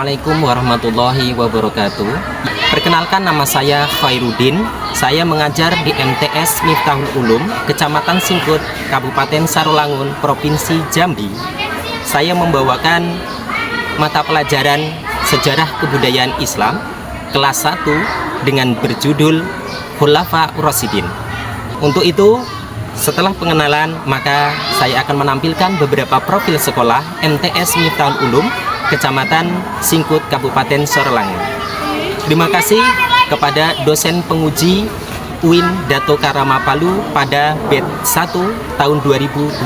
Assalamualaikum warahmatullahi wabarakatuh. Perkenalkan, nama saya Khairuddin. Saya mengajar di MTS Miftahul Ulum, Kecamatan Singkut, Kabupaten Sarolangun, Provinsi Jambi. Saya membawakan mata pelajaran Sejarah Kebudayaan Islam kelas 1 dengan berjudul Khulafa Rasyidin. Untuk itu, setelah pengenalan, maka saya akan menampilkan beberapa profil sekolah MTS Miftahul Ulum, Kecamatan Singkut, Kabupaten Sarolangun. Terima kasih kepada dosen penguji UIN Dato Karama Palu pada batch 1 tahun 2025.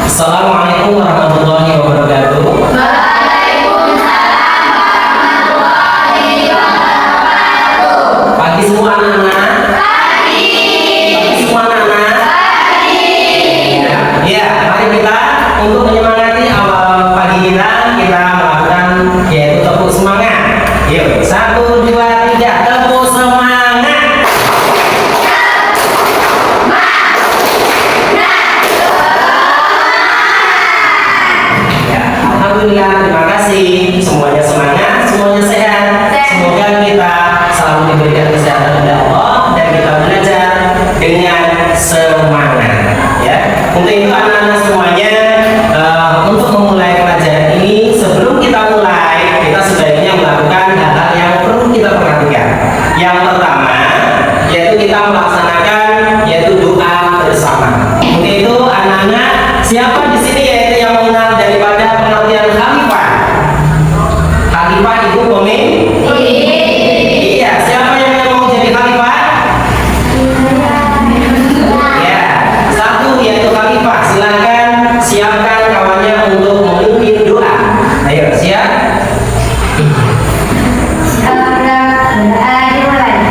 Assalamualaikum warahmatullahi wabarakatuh. Pagi semua anak-anak. Pagi semua anak-anak. Ya, mari kita untuk menyemangati awal pagi kita melakukan yaitu tepuk semangat. Yuk, 1, 2, 3, tepuk semangat. Alhamdulillah, terima kasih. Semuanya semangat, semuanya sehat. Semoga kita selalu diberikan kesehatan oleh Allah dan kita belajar dengan semangat. Ya, untuk itu anak-anak semuanya, untuk memulai pelajaran ini, sebelum kita mulai, kita sebaiknya melakukan hal-hal yang perlu kita perhatikan. Yang pertama, yaitu kita melaksanakan yaitu doa bersama. Untuk itu anak-anak, siapa di sini yaitu yang mengenal daripada pengertian khalifah? Khalifah itu pemimpin. Iya, siapa yang mau jadi khalifah? Ya, 1 yaitu khalifah. Silakan siapkan kawannya untuk memimpin doa. Ayo, siap? Bismillahirrahmanirrahim.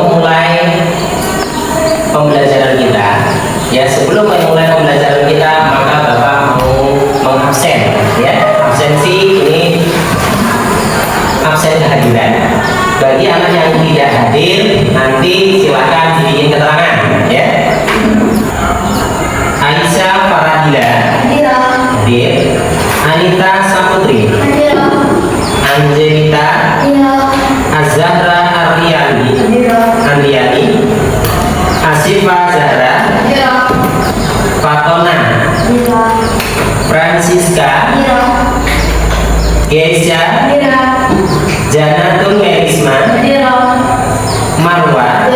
memulai pembelajaran kita, ya sebelum memulai pembelajaran kita, maka Bapak mau mengabsen, ya absensi ini absen kehadiran. Bagi anak yang tidak hadir, nanti silakan dibikin keterangan, ya. Aisyah Faradila hadir, Anita Saputri, Angelita, Azahra Andriani, Asifa Zahra, Fatona, Francisca, Geisha, Janatun Merisma, Marwa,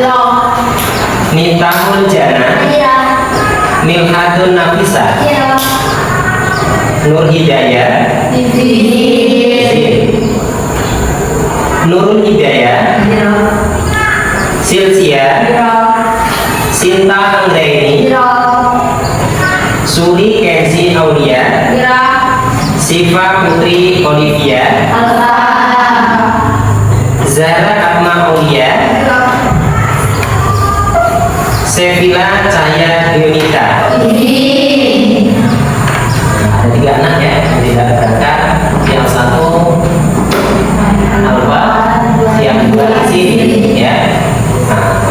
Nitahul Jana, Milhadun Nafisa, Nur Hidayah, Nurul Hidayah, Silsia, Sinta Anggraini, Suri Kenzi Aulia, Siva Putri Olivia, Zara Atma Aulia, Sevilla Cahaya Yunita. Ada 3 anak ya yang tidak berangkat. Yang satu Alfa, yang 2 di sini, ya. Nah,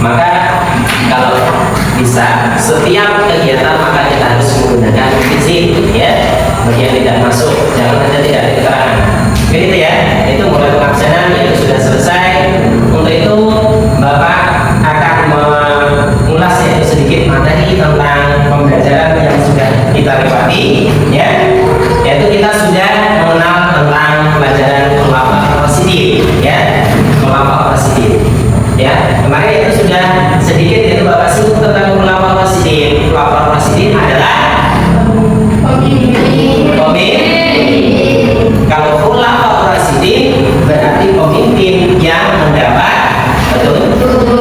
maka kalau bisa setiap kegiatan maka kita harus menggunakan izin, ya. Bagi yang tidak masuk, jangan saja tidak ada keterangan. Begitu ya. Itu mulai pengabsenan itu sudah selesai. Untuk itu Bapak akan mengulas yaitu sedikit materi tentang pembelajaran yang sudah kita lewati, ya. Yaitu kita sudah mengenal tentang pelajaran khulafah ar-rasyidin, ya. Khulafah ar-rasyidin, ya. Kemarin itu sudah sedikit itu Bapak singgung tentang khulafah ar-rasyidin. Khulafah ar-rasyidin adalah pemimpin. Kalau khulafah ar-rasyidin berarti pemimpin yang mendapat betul.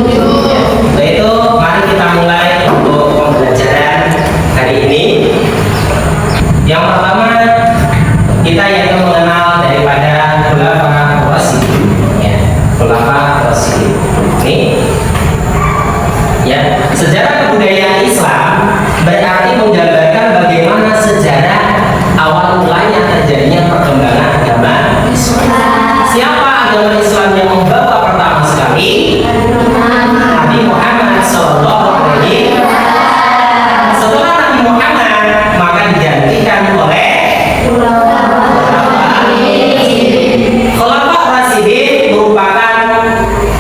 Ya. Untuk itu mari kita mulai untuk pembelajaran hari ini. Yang pertama kita yaitu mengenal daripada khulafah ar-rasyidin, ya. Khulafah ar-rasyidin ini, ya, sejarah kebudayaan Islam berarti menggambarkan bagaimana sejarah awal mulanya terjadinya perkembangan agama Islam. Siapa agama Islam yang membawa pertama sekali? Nabi Muhammad SAW. Setelah Nabi Muhammad maka digantikan oleh Khulafah Rasyidin, merupakan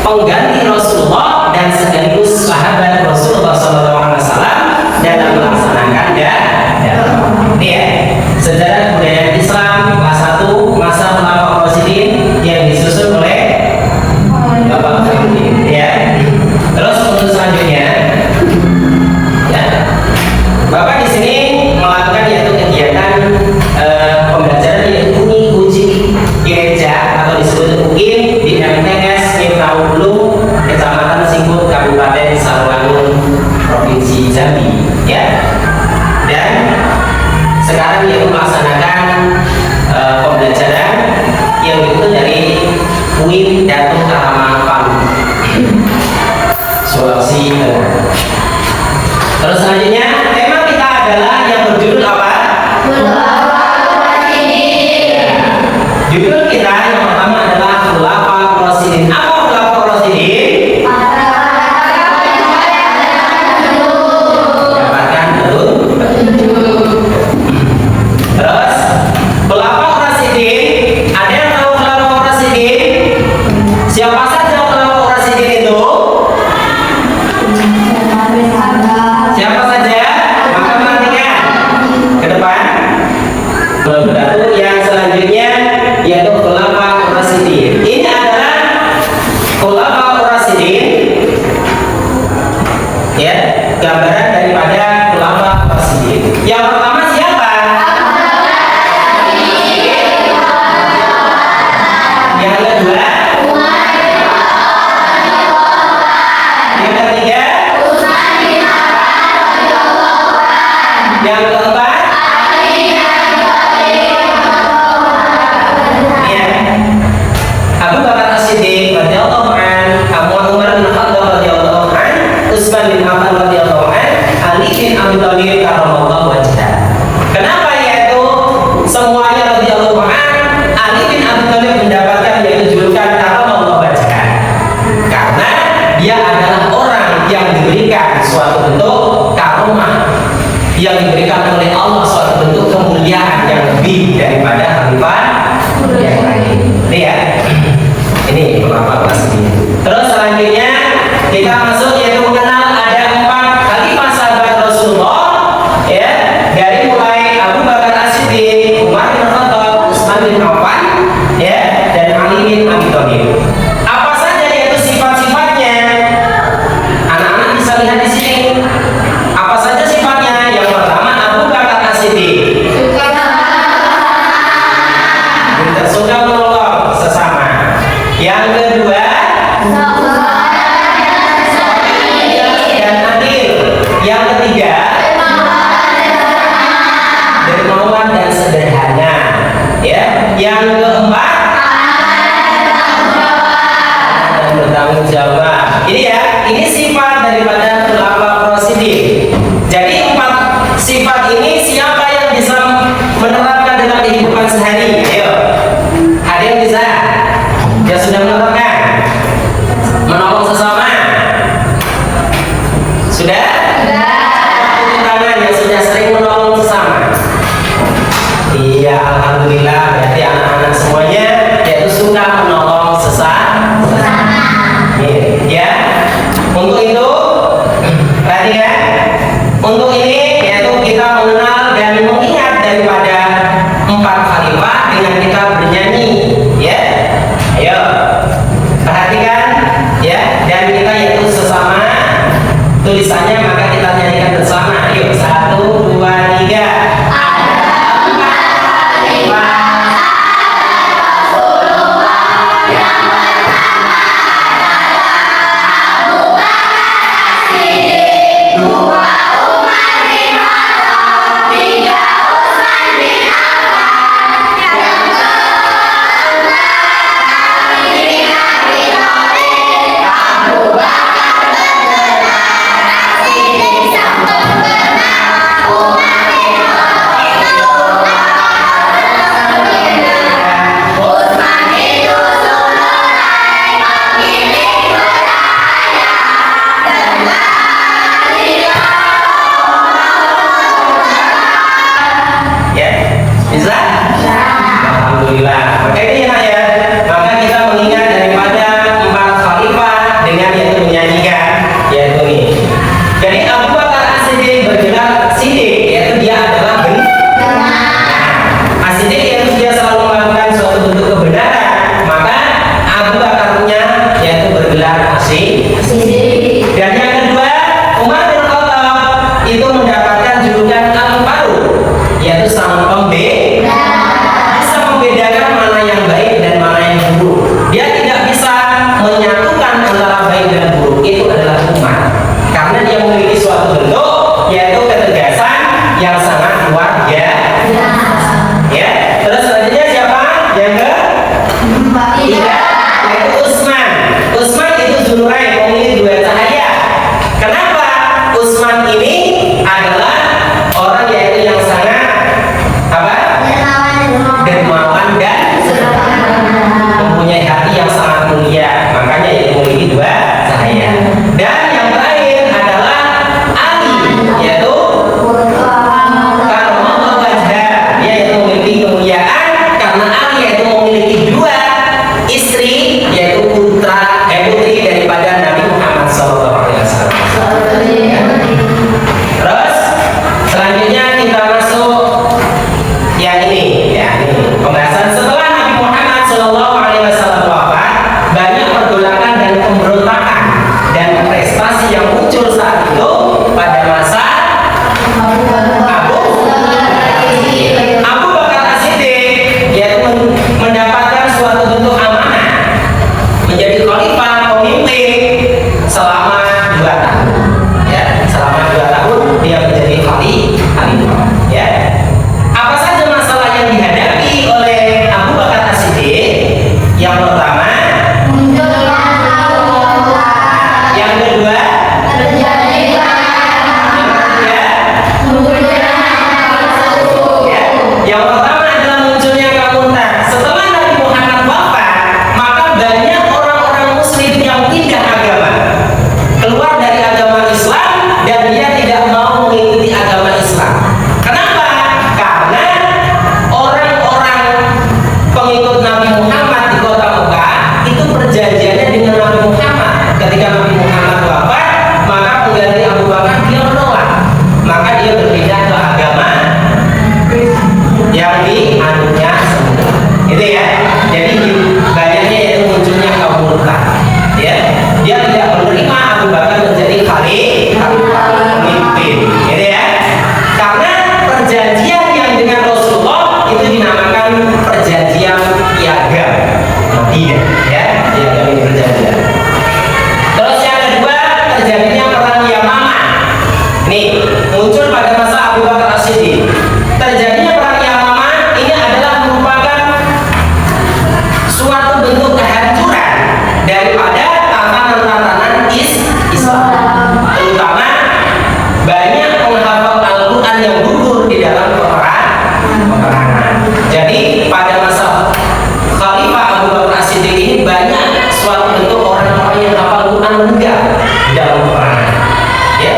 pengganti Rasulullah dan sekaligus sahabat Rasulullah SAW dalam melaksanakan dakwah. Ini ya, sejarah kebudayaan Islam kelas 1 masa Khulafah Rasyidin yang disusun oleh Bapak Khairuddin, ya. Terus untuk selanjutnya, ya, Bapak di sini melakukan yaitu kegiatan pembelajaran yaitu uji gereja atau disebut UIN di MTS Miftahul Ulum, Kecamatan Singkut, Kabupaten Sarolangun, Provinsi Jambi, ya. Dan sekarang yaitu melaksanakan pembelajaran yang diikuti dari UIN Datuk Karama Palu, Sulawesi Tengah. Terus selanjutnya tema kita adalah yang berjudul apa? Judul kita yang pertama adalah Khulafah ar-rasyidin. Apa Khulafah ar-rasyidin? Dapatkan betul. Terus Khulafah ar-rasyidin, ada yang tahu Khulafah ar-rasyidin? Siapa saja Khulafah ar-rasyidin itu? Siapa saja? Maka perhatikan ke depan. Berikut yang selanjutnya yaitu Khulafah ar-rasyidin. Ini adalah Khulafah ar-rasyidin, ya, gambaran daripada Khulafah ar-rasyidin. Yang pertama siapa? Yang kedua? Yang ketiga? Yang keempat? Ya, Abu Bakar As-Siddiq radhiyallahu anhu, Abi Thalib karramallahu wajhah. Kenapa yaitu semuanya radhiyallahu anhu Ali bin Abi Thalib mendapatkan yaitu julukan karramallahu wajhah? Karena dia adalah orang yang diberikan suatu bentuk karomah, yang diberikan oleh Allah suatu bentuk kemuliaan yang lebih daripada khalifah yang lain. Lihat, ini beberapa kelas ini. Terus selanjutnya kita masuk yaitu mengenal ada 4 khalifah sahabat Rasulullah, ya, dari mulai Abu Bakar As-Siddiq, Umar bin Khattab, Utsman bin Affan, ya, dan Ali bin Abi Thalib. Apa saja yaitu sifat-sifatnya? Anak-anak bisa lihat di sini. Apa saja sifatnya? Yang pertama Abu Bakar As-Siddiq. Suka menolong sesama. Yang kedua dan adil. Yang ketiga dermawan dan sederhana. Ya. Yang keempat dan bertanggung jawab. Ini ya, ini sifat daripada Khulafaur Rasyidin. Jadi 4 sifat ini siapa yang bisa menerapkan dalam kehidupan sehari? Ayo, ada yang bisa? Yang sudah menerapkan? Menolong sesama? Sudah? Tepuk tangan yang sudah sering menolong sesama. Iya, alhamdulillah. Berarti anak-anak semuanya yaitu suka menolong sesama. Ya. Untuk itu, perhatikan. Untuk ini yaitu kita mengenal dan mengingat daripada 4 khalifah dengan kita bernyanyi, ya. Ayo, perhatikan, ya. Dan kita yaitu sesama tulisannya maka kita nyanyikan bersama. Ayo, 1, 2, 3. ketika Nabi Muhammad wafat, maka pengganti Abu Bakar dia menolak, maka dia berpindah ke agama yang dianutnya semula. Itu ya. Jadi banyaknya itu munculnya kaum murtad. Ya, dia tidak menerima Abu Bakar menjadi khalifah pemimpin. Gitu ya. Karena perjanjian yang dengan Rasulullah itu dinamakan perjanjian piagam Madinah. Ya, piagam ini perjanjian. Terus yang kedua, terjadinya perang Yamamah. Nih, muncul pada masa Abu Bakar As-Siddiq. Terjadinya perang Yamamah ini adalah merupakan suatu bentuk kehancuran daripada tatanan-tatanan Islam. Terutama banyak penghafal Al-Quran yang gugur di dalam peperangan. Jadi pada masa Khalifah Abu Bakar As-Siddiq ini banyak suatu bentuk orang-orang yang hafal Quran meninggal di dalam peperangan. Ya,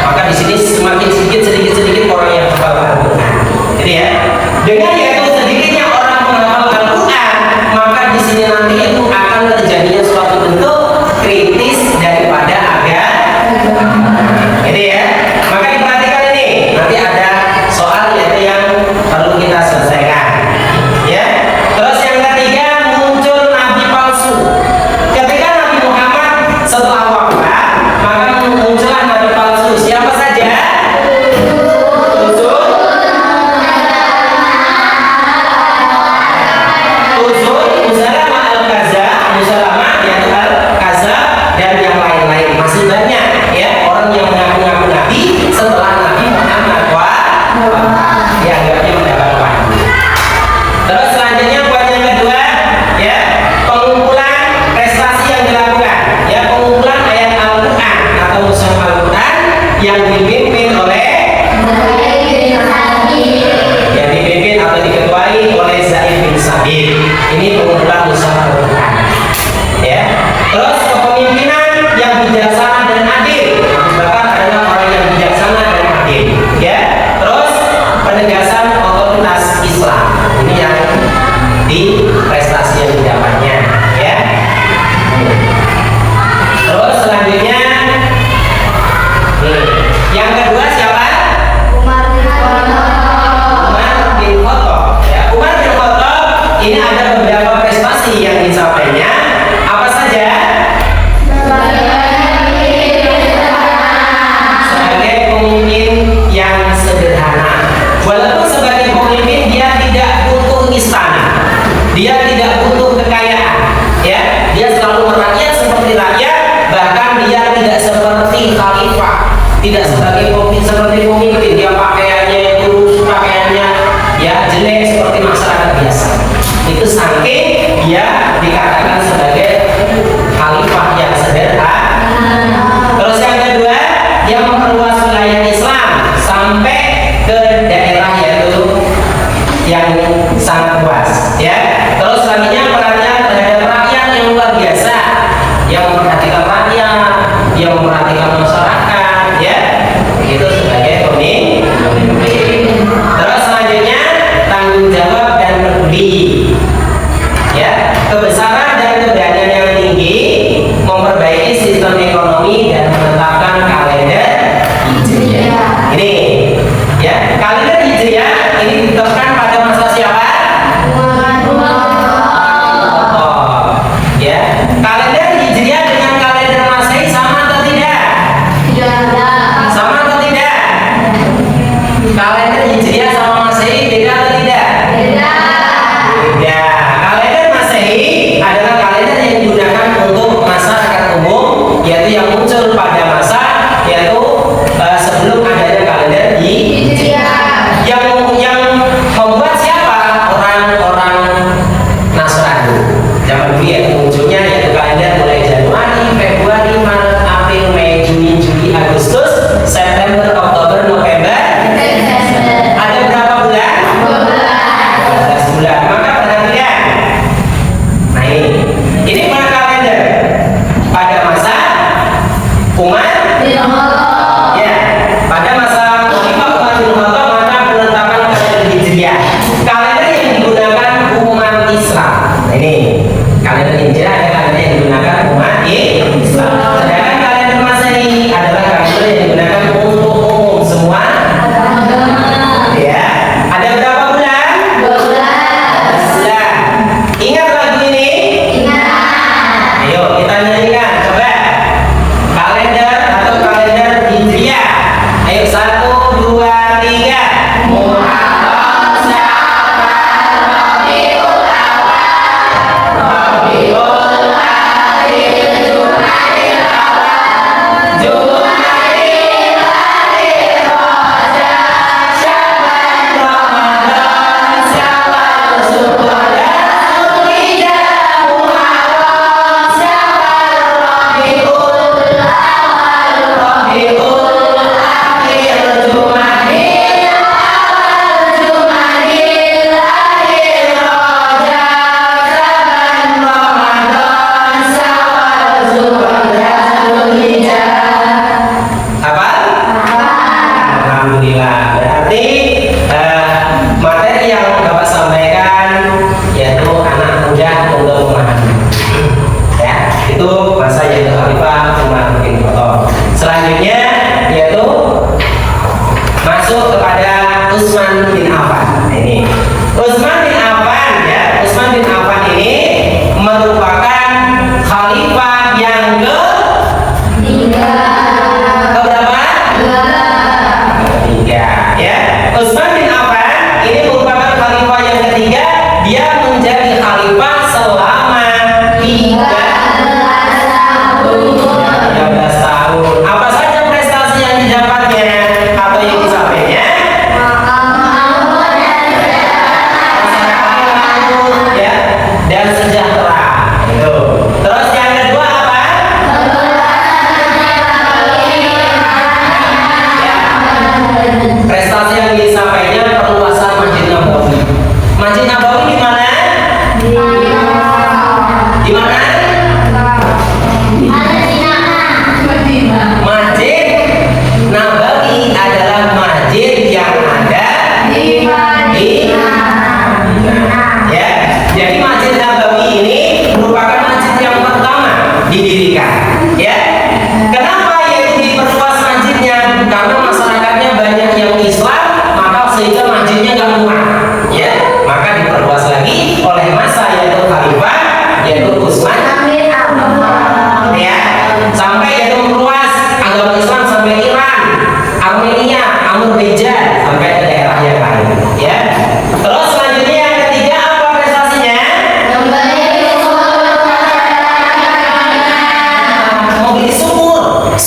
maka di sini semakin sedikit orang yang hafal Al-Quran. Jadi ya, dengan yaitu sedikitnya orang menghafal Al-Quran, maka di sini nanti itu akan terjadinya suatu bentuk kritis daripada agama. Jadi ya, maka diperhatikan ini. Nanti ada soal yaitu yang perlu kita selesaikan. Ya. Terus yang ketiga, muncul nabi palsu. Ketika Nabi Muhammad setelah wafat, maka muncullah nabi palsu. Siapa saja? Musalamah Al-Kazab dan yang lain-lain. Masih banyak ya orang yang mengaku-ngaku nabi setelah Nabi Muhammad dianggapnya mendapat wahyu. Terus selanjutnya poin yang kedua ya, pengumpulan prestasi yang dilakukan ya, pengumpulan ayat Al-Quran atau mushaf Al-Quran yang dipimpin oleh atau diketuai oleh Zaid bin Sabit. Ini pengumpulan mushaf Al-Quran ya. Terus kepemimpinan yang bijaksana dan adil. Abu Bakar adalah orang yang bijaksana dan adil ya. Terus penegasan otoritas Islam. Ini yang di prestasi yang didapatnya ya. Terus selanjutnya yang kedua siapa? Umar bin Khattab ya. Umar bin Khattab ini ada beberapa prestasi yang dicapainya. Apa saja? Sebagai pemimpin yang sederhana. Walaupun sebagai pemimpin dia tidak butuh istana, dia tidak butuh kekayaan ya. Dia selalu merakyat seperti rakyat, bahkan dia tidak seperti khalifah, tidak sebagai pemimpin dia pakaiannya kurus, pakaiannya ya jelek seperti masyarakat biasa. Itu saking dia dikatakan sebagai khalifah yang sederhana. Terus yang kedua, dia memperluas wilayah Islam sampai ke daerah yaitu yang sangat luas ya. Terus selanjutnya perannya terhadap rakyat yang luar biasa, yang memperhatikan rakyat, yang memperhatikan masyarakat ya. Itu sebagai pemimpin. Terus selanjutnya tanggung jawab dan peduli ya, kebesaran dan keberanian yang tinggi, memperbaiki sistem ekonomi dan menetapkan kalender Hijriah. Ini ya, kalender Hijriah ini ditetapkan pada masa siapa? Ya, kalender Hijriah dengan kalender Masehi sama atau tidak? Sama atau tidak? Kalender Hijriah sama Masehi beda atau tidak? Beda. Kalender Masehi adalah kalender yang digunakan untuk masyarakat umum, yaitu yang muncul pada masa yaitu sebelum adanya kalender Hijriah. Yang membuat siapa? Orang-orang Nasrani. Zaman dulu yaitu munculnya yaitu kalender mulai Januari, Februari, Maret, April, Mei, Juni, Juli, Agustus, September, Oktober, November. Ada berapa bulan? 12 bulan. Maka perhatikan. Nah ini mana kalender pada masa Umar ya, pada masa Khalifah Umar bin Khattab, maka penetapan kalender Hijriah, kalender yang digunakan umat Islam. Nah ini kalender Hijriah adalah kalender yang digunakan umat Islam.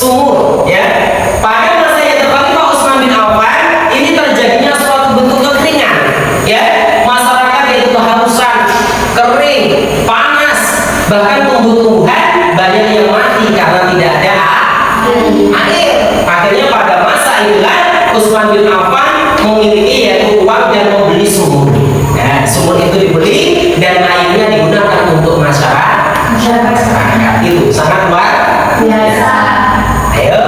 sumur, ya. Pada masanya Khalifah Utsman bin Affan ini terjadinya suatu bentuk kekeringan, ya. Masyarakat itu kehausan, kering, panas, bahkan tumbuh-tumbuhan banyak yang mati karena tidak ada air. Akhirnya pada masa itulah Utsman bin Affan memiliki yaitu uang dan membeli sumur. Ya, sumur itu dibeli dan airnya digunakan untuk masyarakat. Itu sangat luar biasa. Ayo,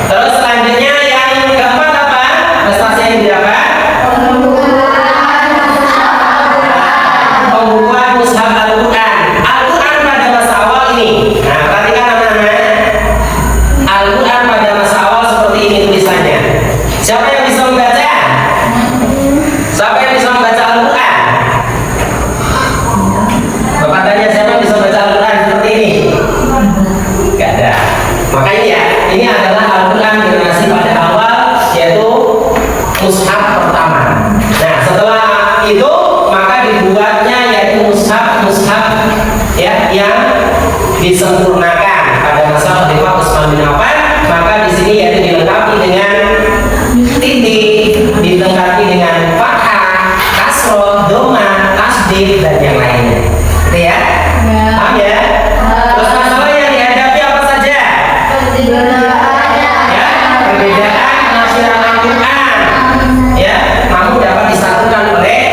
terus selanjutnya yang keempat apa? Prestasi yang didapat? Pembukuan mushaf Al-Quran. Al-Quran pada masa awal ini. Nah, perhatikan anak-anak. Al-Quran pada masa awal seperti ini tulisannya. Siapa yang bisa membaca? Siapa yang bisa membaca Al-Quran? Bapak tanya siapa yang bisa membaca Al-Quran seperti ini? Gak ada. Makanya ya, ini adalah Al-Quran generasi pada awal, yaitu mushaf pertama. Nah, setelah itu maka dibuatnya yaitu mushaf ya yang disempurnakan pada masa Khalifah Utsman bin Affan. Maka di sini yaitu dilengkapi dengan titik, dilengkapi dengan fathah, kasroh, doma, tasdid dan yang lainnya. Gitu ya? Paham ya? Terus masalah yang dihadapi apa saja? Ya, perbedaan penafsiran Al-Quran. Ya, namun dapat disatukan oleh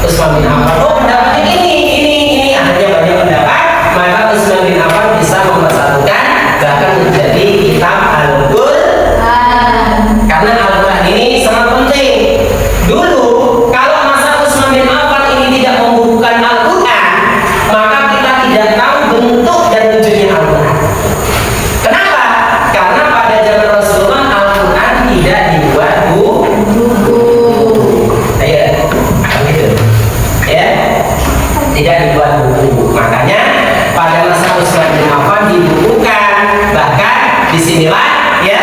Utsman bin Affan. Oh, pendapatnya ini. Akhirnya banyak pendapat, maka Utsman bin Affan bisa mempersatukan bahkan menjadi kitab Al-Quran. Karena Al-Quran ini sangat penting. Dulu kalau masa Utsman bin Affan ini tidak membukukan Al-Quran, maka kita tidak tahu bentuk dan wujudnya Al-Quran. Kenapa? Karena pada zaman Rasulullah Al-Quran tidak dibuat buku. Ya, gitu. Ya, tidak dibuat buku. Makanya pada masa Utsman bin Affan dibukukan. Bahkan disinilah ya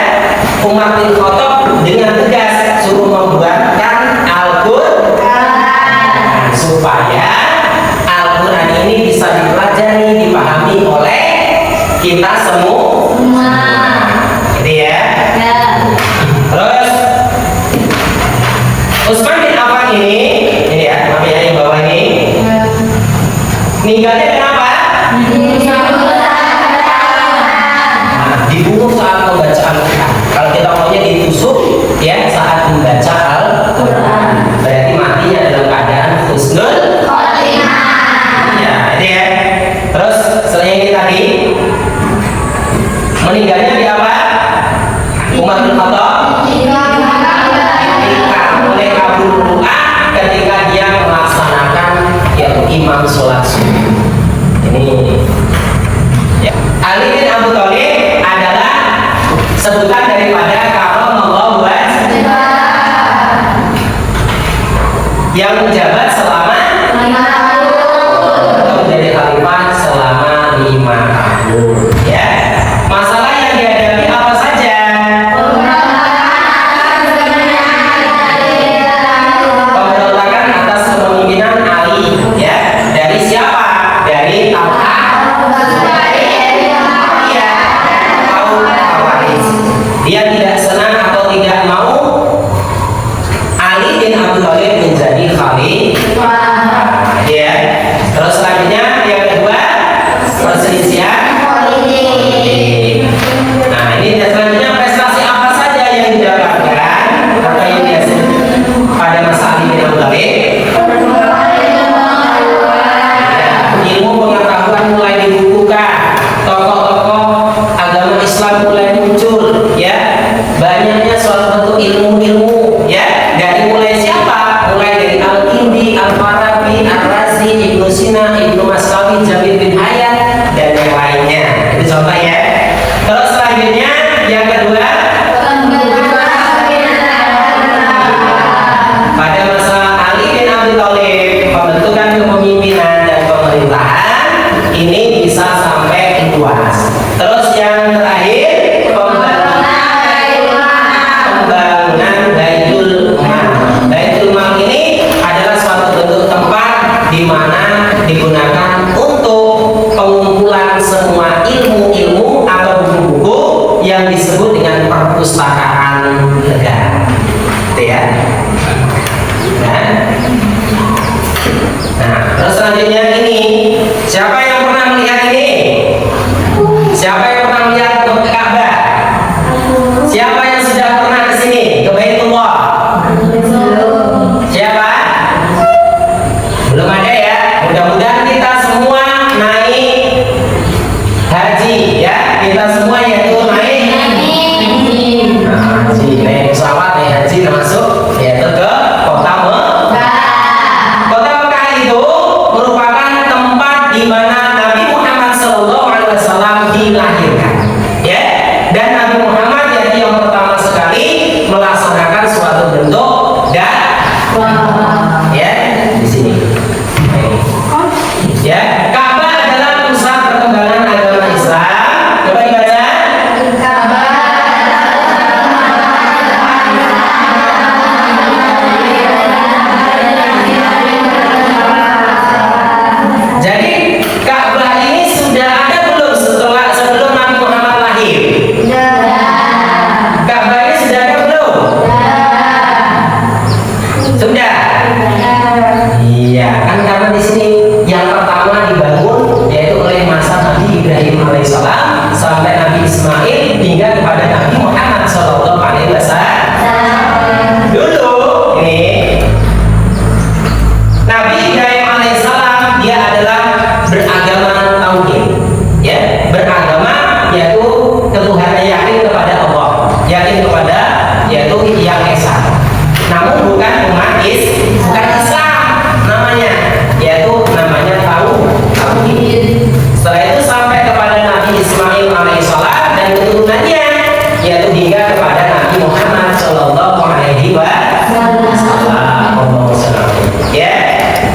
Umar bin Khattab dengan tegas suruh membuatkan Al-Quran supaya Al-Quran ini bisa dipelajari, dipahami oleh kita semua. Gitu ya. Terus Utsman bin Affan ini ya, maaf ya yang bawah ini. Meninggalnya kenapa? Dibunuh saat membaca Al-Quran. Kalau kita maunya ditusuk ya saat membaca Al-Quran, berarti matinya dalam keadaan husnul khotimah. Ya, itu ya. Terus selain ini tadi meninggalnya di apa? Umar bin Khattab oleh Abu Quran ketika dia melaksanakan yaitu imam sholat subuh. Ini ya. Ali bin Abu Thalib adalah sebutan daripada karramallahu wajhahu yang menjabat selama 5 tahun atau menjadi khalifah selama 5 tahun. Ya. Masalah yang dihadapi apa saja? Pemberontakan atas kepemimpinan Ali. Ya. Dari siapa? Dari Talha. Dia tidak senang atau tidak mau Ali bin Abi Thalib menjadi khalifah. Ya. Terus selanjutnya yang kedua perselisihan politik. Nah, ini selanjutnya prestasi apa saja yang didapatkan atau yang dia pada masa Ali bin Abi Thalib? Ilmu pengetahuan mulai dibukukan, tokoh-tokoh agama Islam mulai muncul, ya. Banyaknya suatu bentuk ilmu-ilmu, ya. Dari mulai siapa? Mulai dari Al-Kindi, Al-Farabi, Ar-Razi, Ibnu Sina, Ibnu Maslawi, Jabir bin Hayat dan yang lainnya. Itu contoh ya. Terus selanjutnya yang kedua pada masa Ali bin Abi Thalib pembentukan kepemimpinan dan pemerintahan ini bisa sampai luas. Terus yang terakhir pembangunan Baitul Mal. Baitul Mal ini adalah suatu bentuk tempat di mana digunakan untuk pengumpulan semua ilmu-ilmu atau buku-buku yang disebut Nabi Muhammad yaitu yang pertama sekali melaksanakan suatu bentuk dakwah. Ya, di sini. Ya, Ka'bah adalah pusat perkembangan agama Islam. Coba dibaca. Jadi Ka'bah ini sudah ada belum sebelum Nabi Muhammad lahir? Ka'bah ini sudah ada belum? Sudah. Iya, kan karena di sini yang pertama dibangun yaitu oleh masa Nabi Ibrahim alaihissalam sampai Nabi Ismail hingga kepada Nabi Muhammad sallallahu alaihi wasallam. Dulu ini Nabi Ibrahim alaihissalam dia adalah beragama tauhid, ya, beragama yaitu ketuhanan, yakin kepada Allah, yakin kepada yaitu Yang Esa. Namun bukan umat bukan Islam namanya, yaitu namanya tauhid. Setelah itu sampai kepada Nabi Ismail alaihissalam dan keturunannya, yaitu hingga kepada Nabi Muhammad sallallahu alaihi wasallam. Ya,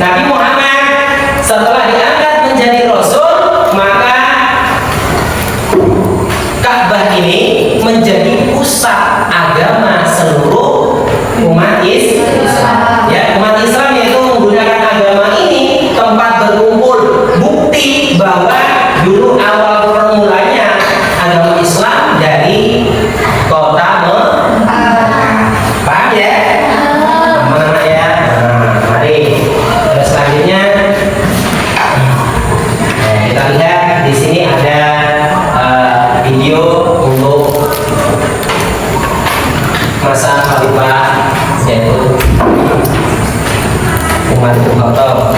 Nabi Muhammad setelah diangkat menjadi rasul, maka Ka'bah ini menjadi pusat agama seluruh umat Islam. Ya, umat Islam yaitu menggunakan agama ini tempat berkumpul, bukti bahwa dulu awal permulanya agama Islam dari kota Mekah. Paham ya? Mana ya? Nah, mari. Terus selanjutnya kita lihat di sini ada video untuk masa khalifah yaitu Umar bin Khattab.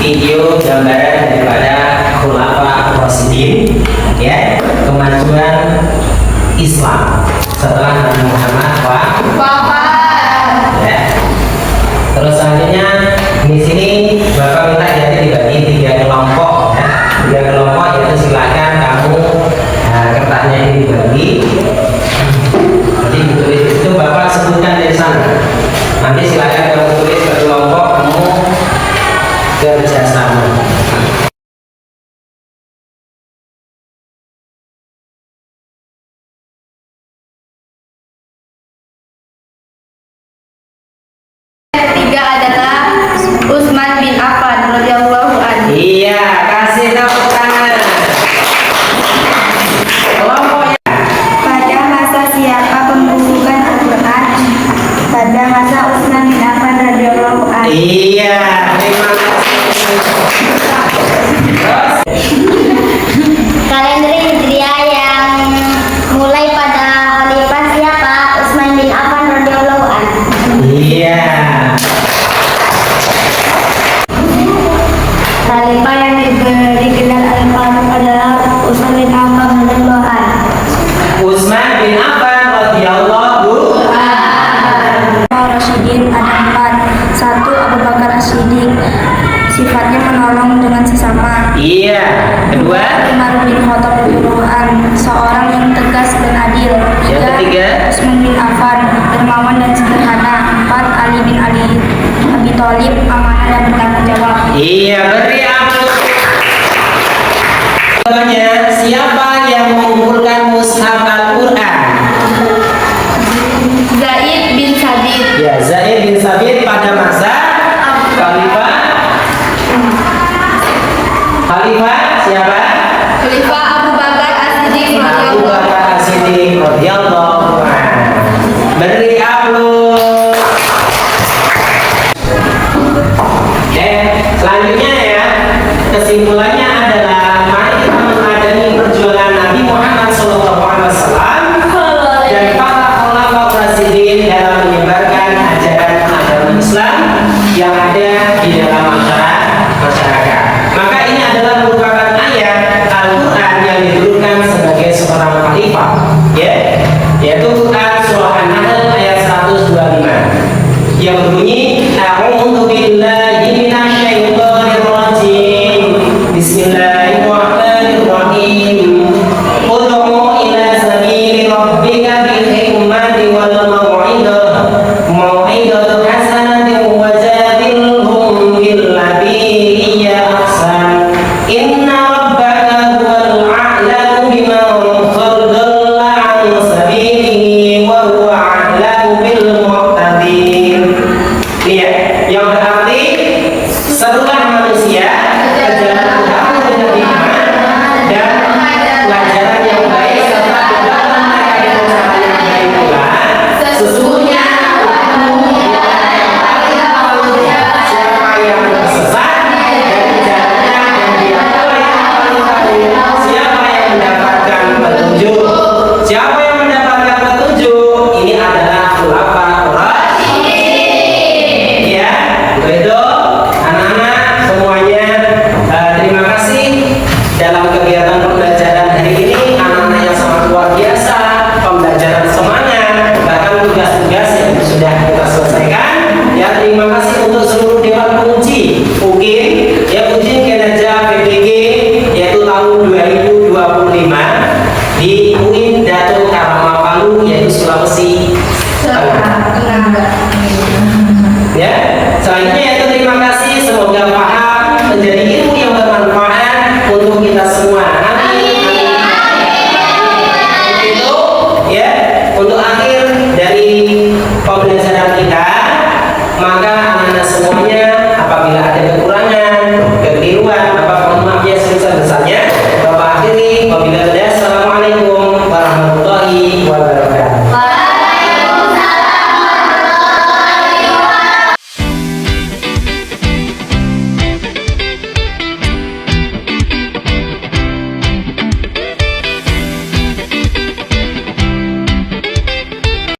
Video gambaran daripada Khulafa Rasyidin, ya, kemajuan Islam setelah Nabi Muhammad wafat. Ya. Terus selanjutnya di sini Bapak minta jadi dibagi 3 kelompok, ya. 3 kelompok, yaitu silakan kamu kertasnya ini dibagi. Iya. Kedua, Umar bin Khattab radhiyallahu anhu, seorang yang tegas dan adil. yang ketiga, Utsman bin Affan, dermawan dan sederhana. 4. Ali bin Abi Thalib, amanah dan bertanggung jawab. iya, beri aplaus. Contohnya, siapa yang mengumpulkan mushaf Al-Quran? Zaid bin Sabit. Ya, Zaid bin Sabit pada masa Khalifah siapa? Khalifah Abu Bakar As-Siddiq Abu Bakar As-Siddiq radhiyallahu anhu. Beri aplaus. Selanjutnya ya, kesimpulannya adalah mari kita meneladani perjuangan Nabi Muhammad SAW dan para ulama rasyidin dalam menyebarkan ajaran agama Islam yang ada di dalam masyarakat. Maka ini adalah merupakan ayat Al-Quran yang diturunkan sebagai seorang khalifah, ya, yaitu Quran surah An-Nahl ayat 125 yang berbunyi, A'udzu billahi minasyaitonir rajim. Bismillahirrahmanirrahim. Ud'u ila sabili rabbika bil hikmati wal mau'izati hasanati wajadilhum billati hiya ahsan. Inna rabbaka huwal a'lamu biman dhalla 'an sabilihi